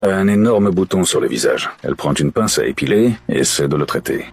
Un énorme bouton sur le visage. Elle prend une pince à épiler et essaie de le traiter.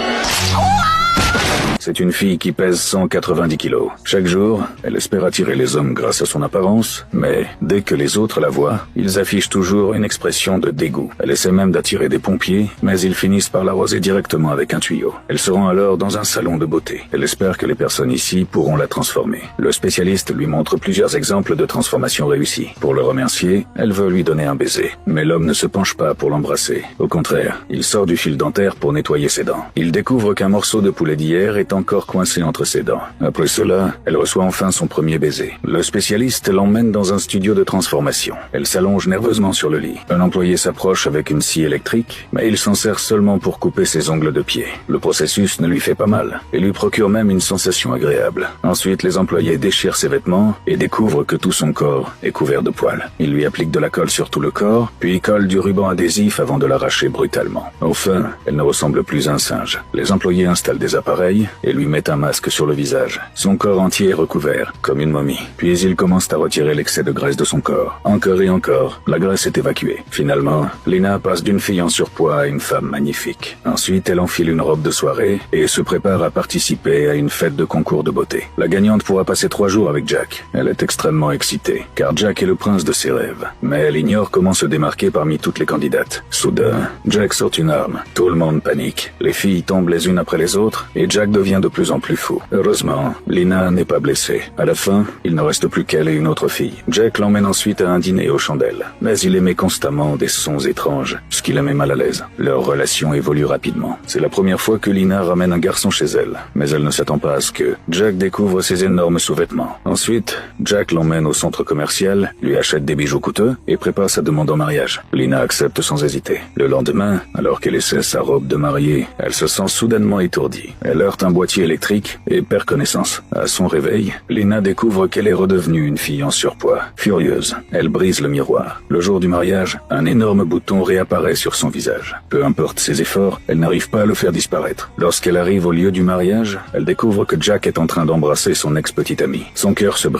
C'est une fille qui pèse 190 kilos. Chaque jour, elle espère attirer les hommes grâce à son apparence, mais dès que les autres la voient, ils affichent toujours une expression de dégoût. Elle essaie même d'attirer des pompiers, mais ils finissent par l'arroser directement avec un tuyau. Elle se rend alors dans un salon de beauté. Elle espère que les personnes ici pourront la transformer. Le spécialiste lui montre plusieurs exemples de transformation réussie. Pour le remercier, elle veut lui donner un baiser. Mais l'homme ne se penche pas pour l'embrasser. Au contraire, il sort du fil dentaire pour nettoyer ses dents. Il découvre qu'un morceau de poulet d'hier est encore coincé entre ses dents. Après cela, elle reçoit enfin son premier baiser. Le spécialiste l'emmène dans un studio de transformation. Elle s'allonge nerveusement sur le lit. Un employé s'approche avec une scie électrique, mais il s'en sert seulement pour couper ses ongles de pied. Le processus ne lui fait pas mal et lui procure même une sensation agréable. Ensuite, les employés déchirent ses vêtements et découvrent que tout son corps est couvert de poils. Ils lui appliquent de la colle sur tout le corps, puis collent du ruban adhésif avant de l'arracher brutalement. Enfin, elle ne ressemble plus à un singe. Les employés installent des appareils et lui mettent un masque sur le visage. Son corps entier est recouvert, comme une momie. Puis ils commencent à retirer l'excès de graisse de son corps. Encore et encore, la graisse est évacuée. Finalement, Lina passe d'une fille en surpoids à une femme magnifique. Ensuite, elle enfile une robe de soirée et se prépare à participer à une fête de concours de beauté. La gagnante pourra passer 3 jours avec Jack. Elle est extrêmement excitée, car Jack est le prince de ses rêves. Mais elle ignore comment se démarquer parmi toutes les candidates. Soudain, Jack sort une arme. Tout le monde panique. Les filles tombent les unes après les autres et Jack devient de plus en plus fou. Heureusement, Lina n'est pas blessée. À la fin, il ne reste plus qu'elle et une autre fille. Jack l'emmène ensuite à un dîner aux chandelles. Mais il émet constamment des sons étranges, ce qui la met mal à l'aise. Leur relation évolue rapidement. C'est la première fois que Lina ramène un garçon chez elle, mais elle ne s'attend pas à ce que Jack découvre ses énormes sous-vêtements. Ensuite, Jack l'emmène au centre commercial, lui achète des bijoux coûteux et prépare sa demande en mariage. Lina accepte sans hésiter. Le lendemain, alors qu'elle essaie sa robe de mariée, elle se sent soudainement étourdie. Elle heurte un boîtier électrique et perd connaissance. À son réveil, Lina découvre qu'elle est redevenue une fille en surpoids. Furieuse, elle brise le miroir. Le jour du mariage, un énorme bouton réapparaît sur son visage. Peu importe ses efforts, elle n'arrive pas à le faire disparaître. Lorsqu'elle arrive au lieu du mariage, elle découvre que Jack est en train d'embrasser son ex-petite amie. Son cœur se brise